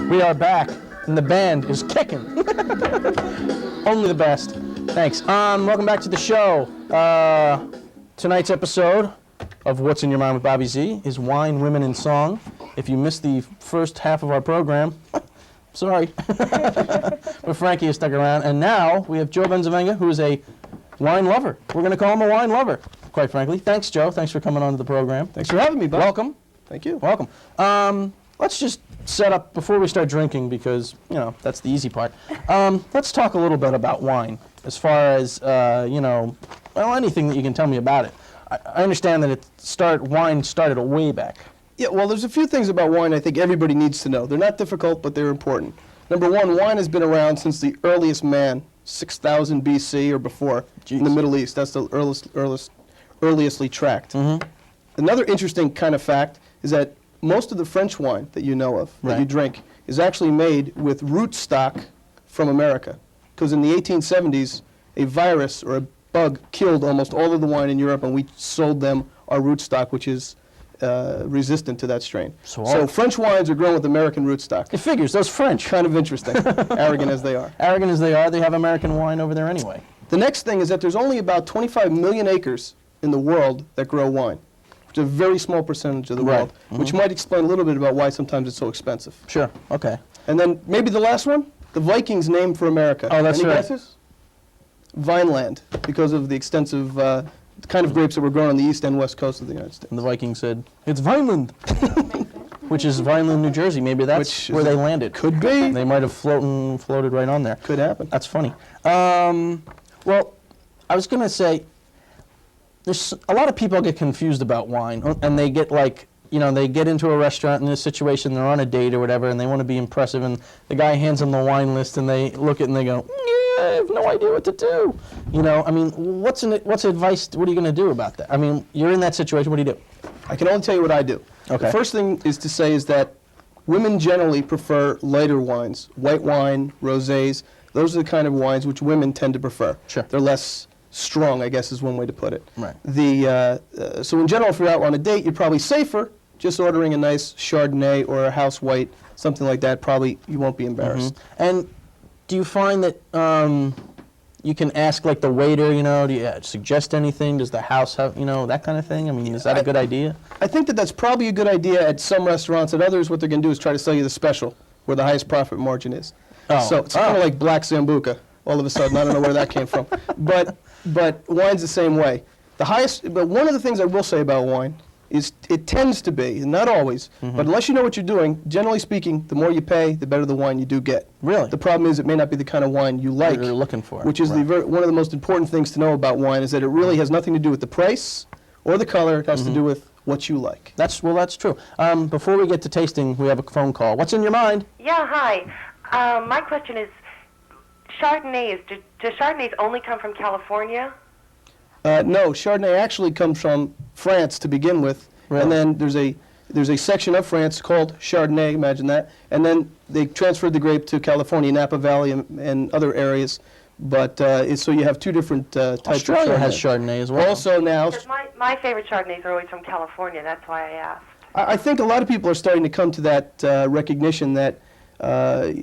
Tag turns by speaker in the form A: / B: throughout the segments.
A: We are back, and the band is kicking. Only the best. Thanks. Welcome back to the show. Tonight's episode of What's in Your Mind with Bobby Z is Wine, Women, and Song. If you missed the first half of our program, sorry. But Frankie has stuck around. And now we have Joe Benzavenga, who is a wine lover. We're going to call him a wine lover, quite frankly. Thanks, Joe. Thanks for coming on to the program.
B: Thanks for having me, Bob.
A: Welcome.
B: Thank you.
A: Welcome. Let's just set up, before we start drinking, because, you know, that's the easy part. Let's talk a little bit about wine, as far as, you know, well, anything that you can tell me about it. I understand that wine started way back.
B: Yeah, well, there's a few things about wine I think everybody needs to know. They're not difficult, but they're important. Number one, wine has been around since the earliest man, 6,000 BC or before, in the Middle East. That's the earliestly tracked.
A: Mm-hmm.
B: Another interesting kind of fact is that most of the French wine that you know of, that you drink, is actually made with root stock from America. Because in the 1870s, a virus or a bug killed almost all of the wine in Europe, and we sold them our root stock, which is resistant to that strain. So French wines are grown with American rootstock.
A: It figures, those French.
B: Kind of interesting, arrogant as they are.
A: Arrogant as they are, they have American wine over there anyway.
B: The next thing is that there's only about 25 million acres in the world that grow wine, which is a very small percentage of the world, which might explain a little bit about why sometimes it's so expensive.
A: Sure, okay.
B: And then maybe the last one, the Vikings' name for America.
A: Oh, that's
B: Any
A: right.
B: guesses? Vineland, because of the extensive kind of grapes that were grown on the east and west coast of the United States.
A: And the Vikings said, it's Vineland, which is Vineland, New Jersey. Maybe that's where they landed.
B: Could be.
A: They might have floated right on there.
B: Could happen.
A: That's funny. Well, I was going to say, there's a lot of people get confused about wine, and they get like, you know, they get into a restaurant in a situation, they're on a date or whatever, and they want to be impressive, and the guy hands them the wine list, and they look at it and they go, I have no idea what to do. You know, I mean, what's advice, what are you going to do about that? I mean, you're in that situation, what do you do?
B: I can only tell you what I do.
A: Okay.
B: The first thing is to say is that women generally prefer lighter wines, white wine, rosés. Those are the kind of wines which women tend to prefer.
A: Sure.
B: They're less strong, I guess is one way to put it.
A: Right.
B: So in general, if you're out on a date, you're probably safer just ordering a nice Chardonnay or a house white, something like that. Probably you won't be embarrassed.
A: Mm-hmm. And do you find that you can ask like the waiter, you know, do you suggest anything? Does the house have, you know, that kind of thing? I mean, is that a good idea?
B: I think that that's probably a good idea at some restaurants. At others, what they're going to do is try to sell you the special, where the highest profit margin is.
A: Oh.
B: So it's kind of like black Sambuca. All of a sudden, I don't know where that came from. But wine's the same way. But one of the things I will say about wine is it tends to be, and not always, but unless you know what you're doing, generally speaking, the more you pay, the better the wine you do get.
A: Really?
B: The problem is it may not be the kind of wine you like.
A: You're looking for.
B: Which is one of the most important things to know about wine, is that it really has nothing to do with the price or the color. It has to do with what you like.
A: That's true. Before we get to tasting, we have a phone call. What's in your mind?
C: Yeah, hi. My question is, Chardonnays, do Chardonnays only come from California?
B: No, Chardonnay actually comes from France to begin with, and then there's a section of France called Chardonnay, imagine that, and then they transferred the grape to California, Napa Valley, and other areas. But so you have two different types
A: Australia
B: of Chardonnay.
A: has Chardonnay as well.
B: Also now,
C: My favorite Chardonnays are always from California. That's why I asked.
B: I think a lot of people are starting to come to that recognition that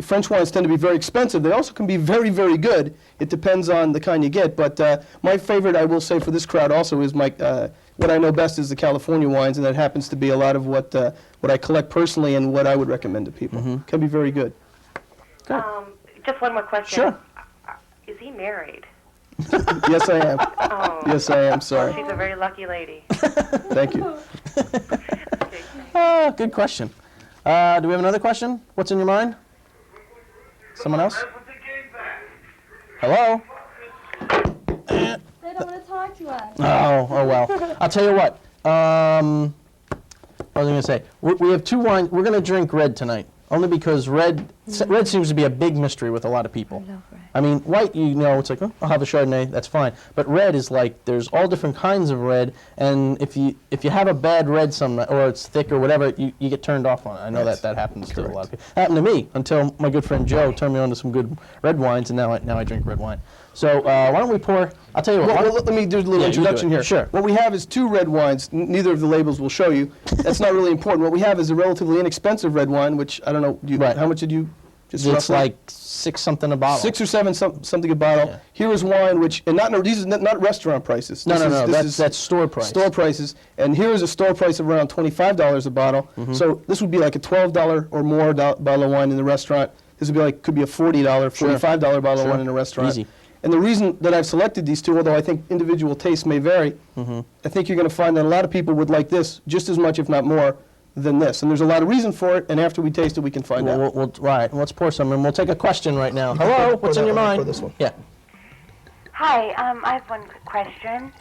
B: French wines tend to be very expensive. They also can be very, very good. It depends on the kind you get. But my favorite, I will say, for this crowd also is what I know best is the California wines, and that happens to be a lot of what I collect personally and what I would recommend to people. Can be very good.
C: Just one more question.
A: Sure.
C: Is he married?
B: Yes, I am.
C: Oh.
B: Yes, I am. Sorry.
C: She's a very lucky lady.
B: Thank you.
A: Good question. Do we have another question? What's in your mind? Someone else? Hello?
D: They don't want to talk to us.
A: Oh well. I'll tell you what. What was I going to say? We have two wines. We're going to drink red tonight, only because red seems to be a big mystery with a lot of people. I mean, white, you know, it's like, oh, I'll have a Chardonnay, that's fine. But red is like, there's all different kinds of red, and if you have a bad red or it's thick or whatever, you get turned off on it. I know that happens to a lot of people. It happened to me until my good friend Joe turned me on to some good red wines, and now I drink red wine. So why don't we pour, I'll tell you what.
B: Well, let me do a little introduction here.
A: Sure.
B: What we have is 2 red wines. Neither of the labels will show you. That's not really important. What we have is a relatively inexpensive red wine, which, I don't know, how much did you just
A: It's
B: roughly?
A: like 6 something a bottle.
B: 6 or 7 something a bottle.
A: Yeah.
B: Here is wine, which, and these are not restaurant prices.
A: No,
B: This is
A: that's store price.
B: Store prices. And here is a store price of around $25 a bottle. So this would be like a $12 or more bottle of wine in the restaurant. This would be like, could be a $40, $45 bottle of wine in a restaurant.
A: Easy.
B: And the reason that I've selected these 2, although I think individual tastes may vary, I think you're going to find that a lot of people would like this just as much, if not more, than this. And there's a lot of reason for it, and after we taste it, we can find out.
A: Right, let's pour some, and we'll take a question right now. Hello, what's in your mind?
B: Pour this one.
A: Yeah.
E: Hi, I have one quick question.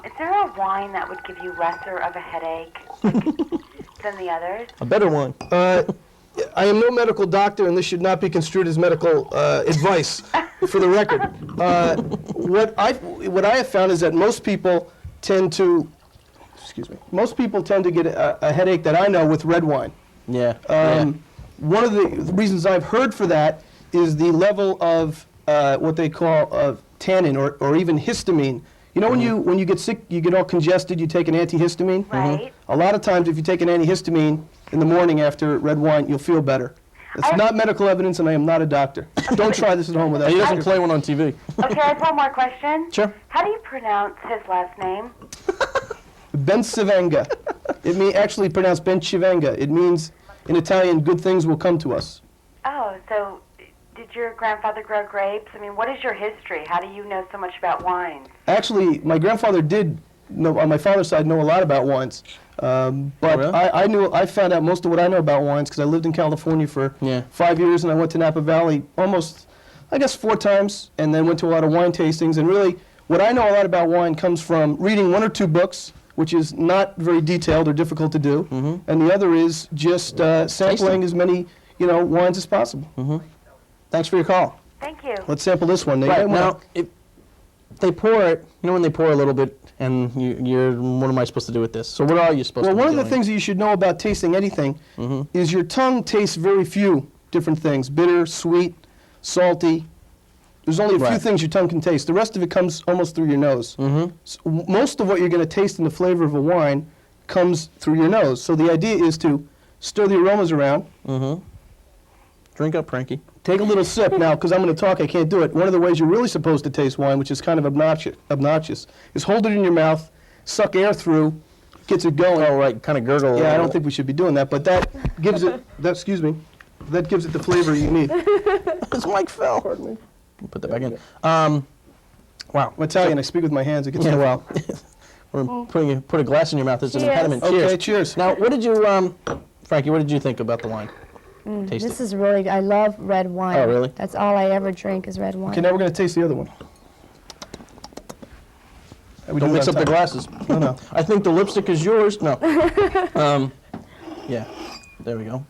E: Is there a wine that would give you lesser of a headache than the others?
A: A better one.
B: I am no medical doctor, and this should not be construed as medical advice, for the record. What I have found is that most people tend to, most people tend to get a headache that I know with red wine.
A: Yeah.
B: One of the reasons I've heard for that is the level of what they call tannin or even histamine. You know, when you get sick, you get all congested, you take an antihistamine?
E: Right.
B: A lot of times, if you take an antihistamine in the morning after red wine, you'll feel better. It's not medical evidence, and I am not a doctor. Don't try this at home without.
A: He doesn't play one on TV.
E: Okay, I have one more question.
A: Sure.
E: How do you pronounce his last name?
B: Bensivenga. It means actually pronounced Benchivenga. It means in Italian, good things will come to us.
E: Oh, so did your grandfather grow grapes? I mean, what is your history? How do you know so much about wines?
B: Actually, my grandfather did know, on my father's side, know a lot about wines. But
A: really?
B: I found out most of what I know about wines because I lived in California for 5 years, and I went to Napa Valley almost, I guess, 4 times, and then went to a lot of wine tastings. And really, what I know a lot about wine comes from reading 1 or 2 books, which is not very detailed or difficult to do, and the other is just sampling as many, wines as possible.
A: Thanks for your call.
E: Thank you.
B: Let's sample this one.
A: Right, now, if they pour it, when they pour a little bit, and what am I supposed to do with this? So what are you supposed to do?
B: Well, one of the things that you should know about tasting anything is your tongue tastes very few different things. Bitter, sweet, salty. There's only a few things your tongue can taste. The rest of it comes almost through your nose. So most of what you're going to taste in the flavor of a wine comes through your nose. So the idea is to stir the aromas around.
A: Drink up, Frankie.
B: Take a little sip now, because I'm going to talk, I can't do it. One of the ways you're really supposed to taste wine, which is kind of obnoxious, is hold it in your mouth, suck air through, gets it going.
A: Oh, right, kind of gurgle.
B: Yeah, I don't think we should be doing that, but that gives it, that gives it the flavor you need.
A: His mic fell.
B: Pardon me.
A: Put that back in. Wow.
B: I'm Italian, I speak with my hands. It gets
A: well, we're put a glass in your mouth as an impediment. Cheers.
B: Okay, cheers.
A: Now, what did you, Frankie, what did you think about the wine? Taste
D: This
A: it.
D: is really good. I love red wine.
A: Oh, really?
D: That's all I ever drink is red wine.
B: Okay, now we're going to taste the other one.
A: Don't mix up the glasses.
B: No.
A: I think the lipstick is yours. No. Yeah, there we go.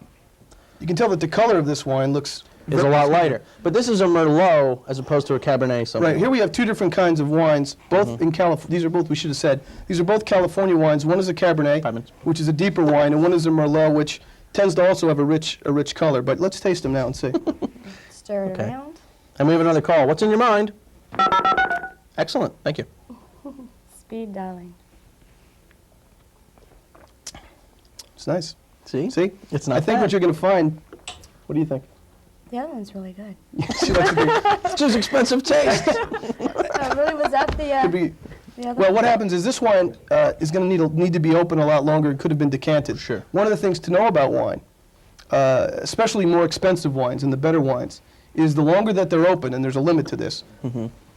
B: You can tell that the color of this wine looks...
A: It's a lot lighter. But this is a Merlot as opposed to a Cabernet. Something.
B: Right, here we have 2 different kinds of wines, both in California. These are both, we should have said, these are both California wines. One is a Cabernet, which is a deeper wine, and one is a Merlot, which tends to also have a rich color. But let's taste them now and see.
D: Stir it around.
A: And we have another call. What's in your mind? Excellent. Thank you.
D: Speed dialing.
B: It's nice.
A: See?
B: See?
A: It's not
B: I think
A: bad.
B: what you're going to find, what do you think?
D: The other one's really good.
A: It's just expensive taste.
D: Really, was that
B: Could
D: the
B: be,
D: other
B: well,
D: one?
B: what happens is this wine is going to need to be open a lot longer. It could have been decanted.
A: Sure.
B: One of the things to know about wine, especially more expensive wines and the better wines, is the longer that they're open, and there's a limit to this,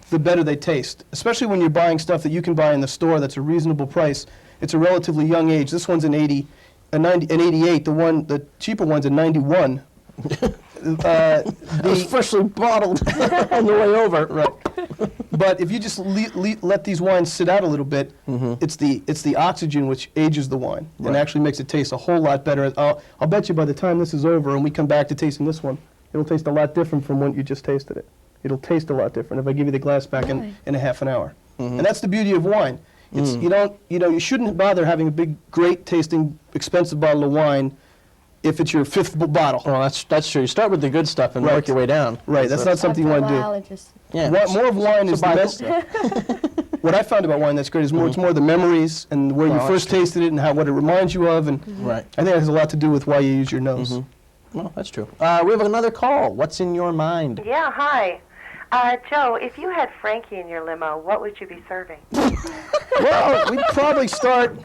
B: the better they taste. Especially when you're buying stuff that you can buy in the store that's a reasonable price. It's a relatively young age. This one's an 88. The cheaper one's a 91.
A: It was freshly bottled on the way over.
B: Right. But if you just let these wines sit out a little bit, it's the oxygen which ages the wine and actually makes it taste a whole lot better. I'll bet you by the time this is over and we come back to tasting this one, it'll taste a lot different from when you just tasted it. it'll taste a lot different if I give you the glass back
D: Really?
B: in a half an hour. And that's the beauty of wine. It's you shouldn't bother having a big, great tasting, expensive bottle of wine if it's your fifth bottle.
A: Well, that's true. You start with the good stuff and work your way down.
B: Right, that's not something you want to do.
D: It just
A: Yeah.
B: More of wine is the
A: Bible
B: best. What I found about wine that's great is it's more the memories and where you
A: Well,
B: first tasted it and what it reminds you of, and
A: Right.
B: I think it has a lot to do with why you use your nose.
A: Well, that's true. We have another call. What's in your mind?
C: Yeah, hi. Joe, if you had Frankie in your limo, what would you be serving?
B: Well, we'd probably start.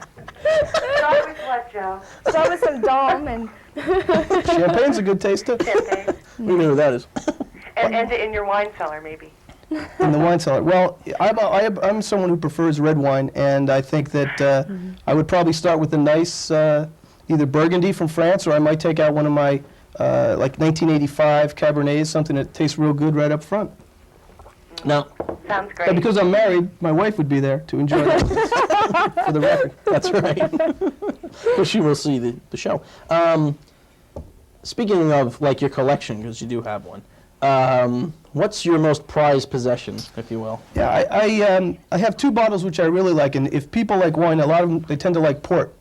C: Start with what, Joe?
D: start with some Dom and
B: Champagne's a good taster
C: Champagne.
A: We know who that is.
C: And end it in your wine cellar, maybe.
B: in the wine cellar. Well, I'm someone who prefers red wine, and I think that I would probably start with a nice either Burgundy from France, or I might take out one of my like 1985 Cabernets, something that tastes real good right up front.
A: Now,
C: Sounds
B: And
C: great.
B: because I'm married, my wife would be there to enjoy that. For the record.
A: that's right. Well, she will see the show. Speaking of like your collection, because you do have one, what's your most prized possession, if you will?
B: Yeah, I have two bottles which I really like, and if people like wine, a lot of them, they tend to like port.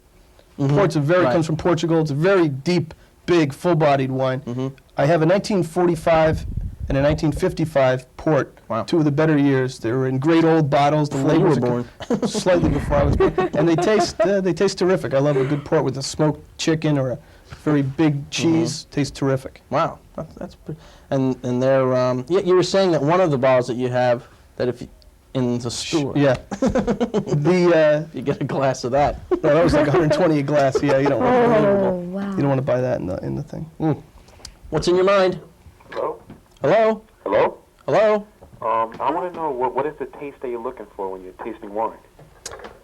B: Port's
A: Right.
B: comes from Portugal. It's a very deep, big, full-bodied wine. I have a 1945 and a 1955 port,
A: Wow.
B: two of the better years. They were in great old bottles. The
A: Before you
B: labels
A: were
B: are slightly before I was born, and they taste terrific. I love a good port with a smoked chicken or a very big cheese. Tastes terrific.
A: Wow, that's pretty. And they're yeah. You were saying that one of the bottles that you have that if you, in the store,
B: Yeah. The
A: you get a glass of that.
B: no, that was like 120 a glass. Yeah, you don't
D: oh
B: want
D: wow.
B: you don't want to buy that in the thing.
A: What's in your mind?
F: Hello?
A: Hello,
F: Hello?
A: hello.
F: I want to know what is the taste that you're looking for when you're tasting wine?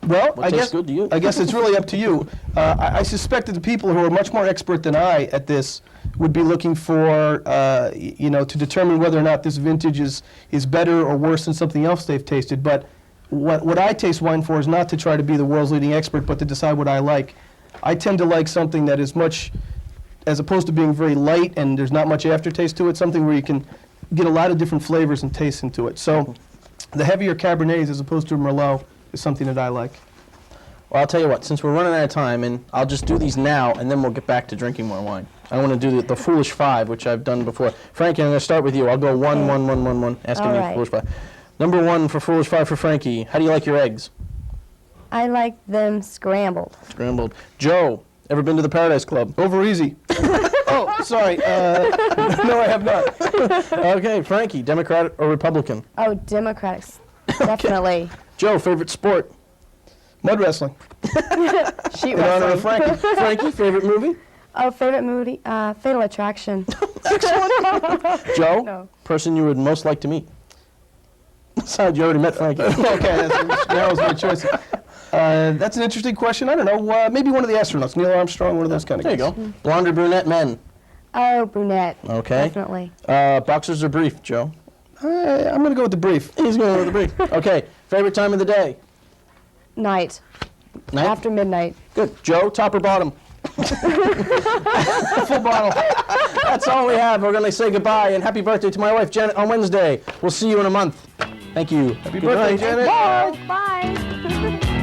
B: Well,
A: What
B: I
A: tastes
B: guess
A: good to you?
B: I guess it's really up to you. I suspect that the people who are much more expert than I at this would be looking for, to determine whether or not this vintage is better or worse than something else they've tasted. But what I taste wine for is not to try to be the world's leading expert, but to decide what I like. I tend to like something that is much, as opposed to being very light and there's not much aftertaste to it, something where you can get a lot of different flavors and tastes into it. So the heavier Cabernets as opposed to a Merlot is something that I like.
A: Well, I'll tell you what. Since we're running out of time, and I'll just do these now, and then we'll get back to drinking more wine. I want to do the Foolish Five, which I've done before. Frankie, I'm going to start with you. I'll go one, asking
D: All
A: you
D: right.
A: Foolish Five. Number one for Foolish Five for Frankie. How do you like your eggs?
D: I like them scrambled.
A: Scrambled. Joe, ever been to the Paradise Club?
B: Over easy. Oh, sorry. No, I have not.
A: Okay, Frankie, Democrat or Republican?
D: Oh, Democrats, definitely.
A: Joe, favorite sport?
B: Mud wrestling.
D: Sheet
B: In honor of
D: wrestling.
B: Frankie.
A: Frankie, favorite movie?
D: Oh, favorite movie? Fatal Attraction.
A: Joe,
D: No.
A: person you would most like to meet? Sorry, you already met Frankie.
B: Okay, that was my choice. That's an interesting question. I don't know. Maybe one of the astronauts, Neil Armstrong, one of those kind of
A: There you
B: guys.
A: go. Blonde or brunette men?
D: Oh, brunette.
A: Okay.
D: Definitely.
A: Boxers or brief, Joe?
B: I'm going to go with the brief.
A: He's going with the brief. Okay, favorite time of the day?
D: Night.
A: Night?
D: After midnight.
A: Good. Joe, top or bottom?
B: Full bottle.
A: That's all we have. We're going to say goodbye and happy birthday to my wife, Janet, on Wednesday. We'll see you in a month. Thank you.
B: Happy birthday, Janet.
D: Bye.
A: Bye.